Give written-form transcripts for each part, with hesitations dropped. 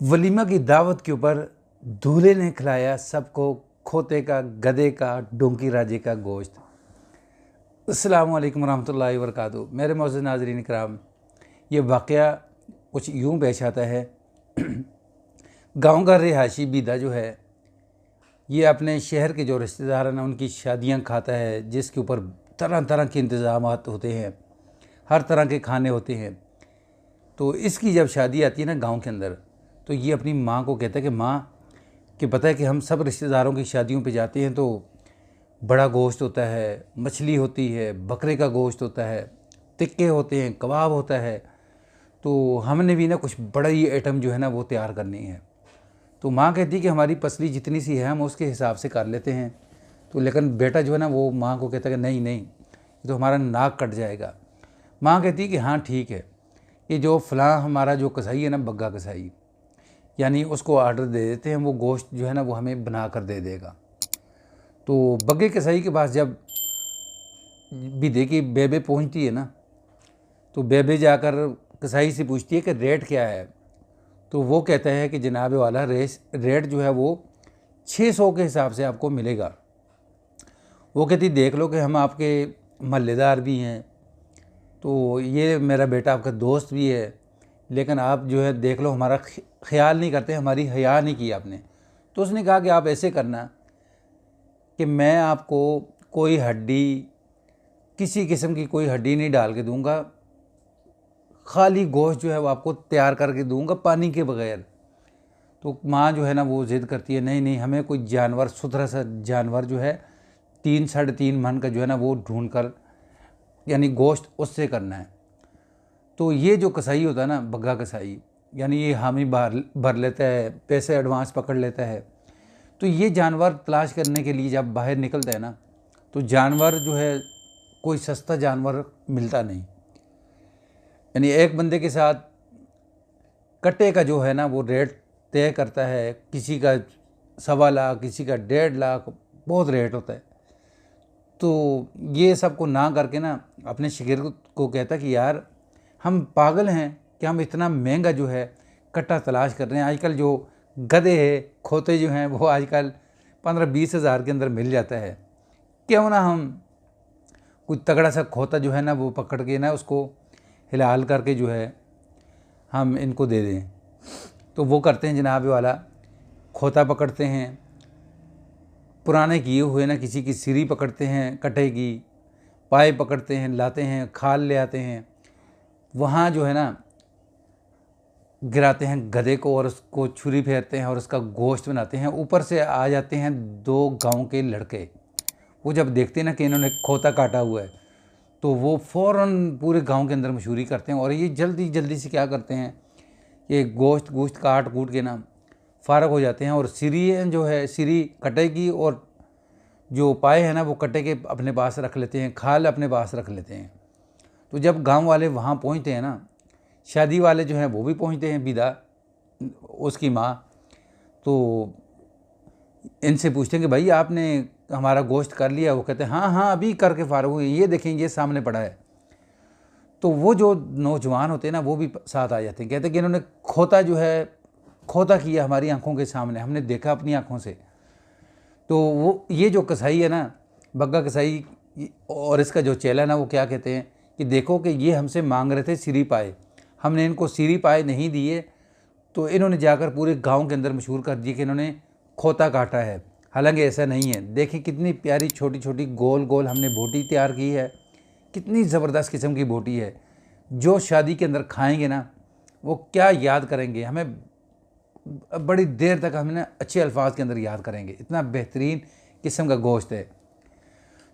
वलीमा की दावत के ऊपर दूल्हे ने खिलाया सबको खोते का, गधे का, डोंकी राजे का गोश्त। अस्सलामु अलैकुम रहमतुल्लाहि व बरकातुहू। मेरे मौजूद नाज़रीन कराम, ये वाक़या कुछ यूँ पेश आता है। गांव का रिहायशी बीदा जो है, ये अपने शहर के जो रिश्तेदार हैं उनकी शादियां खाता है, जिसके ऊपर तरह तरह के इंतज़ामात होते हैं, हर तरह के खाने होते हैं। तो इसकी जब शादी आती है ना गांव के अंदर, तो ये अपनी माँ को कहता है कि माँ, कि पता है कि हम सब रिश्तेदारों की शादियों पे जाते हैं तो बड़ा गोश्त होता है, मछली होती है, बकरे का गोश्त होता है, टिक्के होते हैं, कबाब होता है। तो हमने भी ना कुछ बड़ा ही आइटम जो है ना वो तैयार करनी है। तो माँ कहती कि हमारी पसली जितनी सी है हम उसके हिसाब से कर लेते हैं। तो लेकिन बेटा जो है ना वो माँ को कहता है कि नहीं नहीं, ये तो हमारा नाक कट जाएगा। माँ कहती कि हाँ ठीक है, ये जो फ़लाँ हमारा जो कसाई है ना, बग्गा कसाई, यानी उसको ऑर्डर दे देते हैं, वो गोश्त जो है ना वो हमें बना कर दे देगा। तो बग्गे कसाई के पास जब बीदे की बेबे पहुंचती है ना, तो बेबे जाकर कसाई से पूछती है कि रेट क्या है। तो वो कहता है कि जनाब वाला रेट जो है वो 600 के हिसाब से आपको मिलेगा। वो कहती देख लो कि हम आपके महल्लेदार भी हैं, तो ये मेरा बेटा आपका दोस्त भी है, लेकिन आप जो है देख लो हमारा ख्याल नहीं करते, हमारी हया नहीं की आपने। तो उसने कहा कि आप ऐसे करना कि मैं आपको कोई हड्डी, किसी किस्म की कोई हड्डी नहीं डाल के दूंगा, खाली गोश्त जो है वो आपको तैयार करके दूंगा पानी के बगैर। तो माँ जो है ना वो ज़िद करती है, नहीं नहीं, हमें कोई जानवर, सुथरा सा जानवर जो है 3-3.5 मन का जो है ना वो ढूंढ कर, यानी गोश्त उससे करना है। तो ये जो कसाई होता है ना, बग्गा कसाई, यानी ये हामी भर लेता है, पैसे एडवांस पकड़ लेता है। तो ये जानवर तलाश करने के लिए जब बाहर निकलता है ना, तो जानवर जो है कोई सस्ता जानवर मिलता नहीं। यानी एक बंदे के साथ कट्टे का जो है ना वो रेट तय करता है, किसी का 1.25 लाख, किसी का 1.5 लाख, बहुत रेट होता है। तो ये सबको ना करके ना अपने शागिर्द को कहता कि यार हम पागल हैं कि हम इतना महंगा जो है कट्टा तलाश कर रहे हैं। आजकल जो गधे हैं, खोते जो हैं, वो आजकल 15-20 हज़ार के अंदर मिल जाता है। क्यों ना हम कोई तगड़ा सा खोता जो है ना वो पकड़ के ना उसको हिलाल करके जो है हम इनको दे दें। तो वो करते हैं जनाब वाला, खोता पकड़ते हैं, पुराने किए हुए ना किसी की सिरी पकड़ते हैं, कटे की पाए पकड़ते हैं, लाते हैं, खाल ले आते हैं, वहाँ जो है ना गिराते हैं गधे को और उसको छुरी फेरते हैं और उसका गोश्त बनाते हैं। ऊपर से आ जाते हैं 2 गांव के लड़के। वो जब देखते हैं ना कि इन्होंने खोता काटा हुआ है, तो वो फ़ौरन पूरे गांव के अंदर मशहूरी करते हैं। और ये जल्दी जल्दी से क्या करते हैं, ये गोश्त काट कूट के ना फ़ारग हो जाते हैं। और सिरी जो है, सिरी कटे की, और जो पाए हैं ना वो कटे के अपने पास रख लेते हैं, खाल अपने पास रख लेते हैं। तो जब गांव वाले वहाँ पहुँचते हैं ना, शादी वाले जो हैं वो भी पहुँचते हैं, बिदा उसकी माँ, तो इनसे पूछते हैं कि भाई आपने हमारा गोश्त कर लिया। वो कहते हैं हाँ हाँ अभी करके फ़ारग हुए, ये देखें ये सामने पड़ा है। तो वो जो नौजवान होते हैं ना वो भी साथ आ जाते हैं, कहते हैं कि इन्होंने खोता जो है खोता किया हमारी आंखों के सामने, हमने देखा अपनी आंखों से। तो वो ये जो कसाई है ना, बग्गा कसाई, और इसका जो चेला ना, वो क्या कहते हैं कि देखो कि ये हमसे मांग रहे थे सिरी पाए, हमने इनको सिरी पाए नहीं दिए, तो इन्होंने जाकर पूरे गांव के अंदर मशहूर कर दिया कि इन्होंने खोता काटा है। हालांकि ऐसा नहीं है। देखिए कितनी प्यारी छोटी छोटी गोल गोल हमने बोटी तैयार की है, कितनी ज़बरदस्त किस्म की बोटी है। जो शादी के अंदर खाएंगे ना वो क्या याद करेंगे, हमें बड़ी देर तक हमें ना अच्छे अल्फाज के अंदर याद करेंगे, इतना बेहतरीन किस्म का गोश्त है।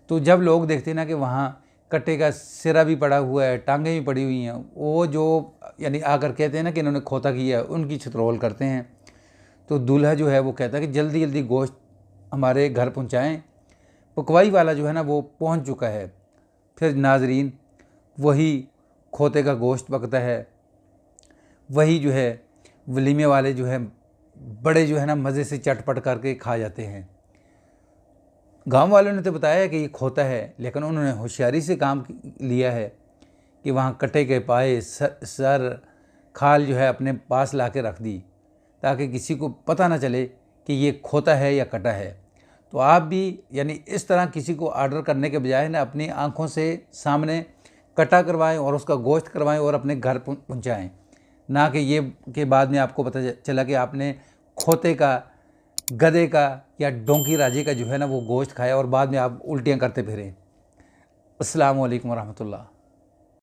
तो जब लोग देखते हैं ना कि वहाँ कट्टे का सिरा भी पड़ा हुआ है, टांगें भी पड़ी हुई हैं, वो जो यानी आकर कहते हैं ना कि इन्होंने खोता किया है, उनकी छतरोल करते हैं। तो दूल्हा जो है वो कहता है कि जल्दी जल्दी गोश्त हमारे घर पहुँचाएँ। पकवाई वाला जो है ना वो पहुँच चुका है। फिर नाजरीन वही खोते का गोश्त पकता है, वही जो है वलीमे वाले जो है बड़े जो है ना मज़े से चटपट करके खा जाते हैं। गांव वालों ने तो बताया कि ये खोता है, लेकिन उन्होंने होशियारी से काम लिया है कि वहाँ कटे के पाए, सर, खाल जो है अपने पास ला के रख दी, ताकि किसी को पता ना चले कि ये खोता है या कटा है। तो आप भी यानी इस तरह किसी को ऑर्डर करने के बजाय ना अपनी आंखों से सामने कटा करवाएं और उसका गोश्त करवाएं और अपने घर पहुंचाएं, ना कि ये के बाद में आपको पता चला कि आपने खोते का, गधे का या डोंकी राजे का जो है ना वो गोश्त खाया और बाद में आप उल्टियां करते फिरें। अस्सलाम वालेकुम रहमतुल्लाह।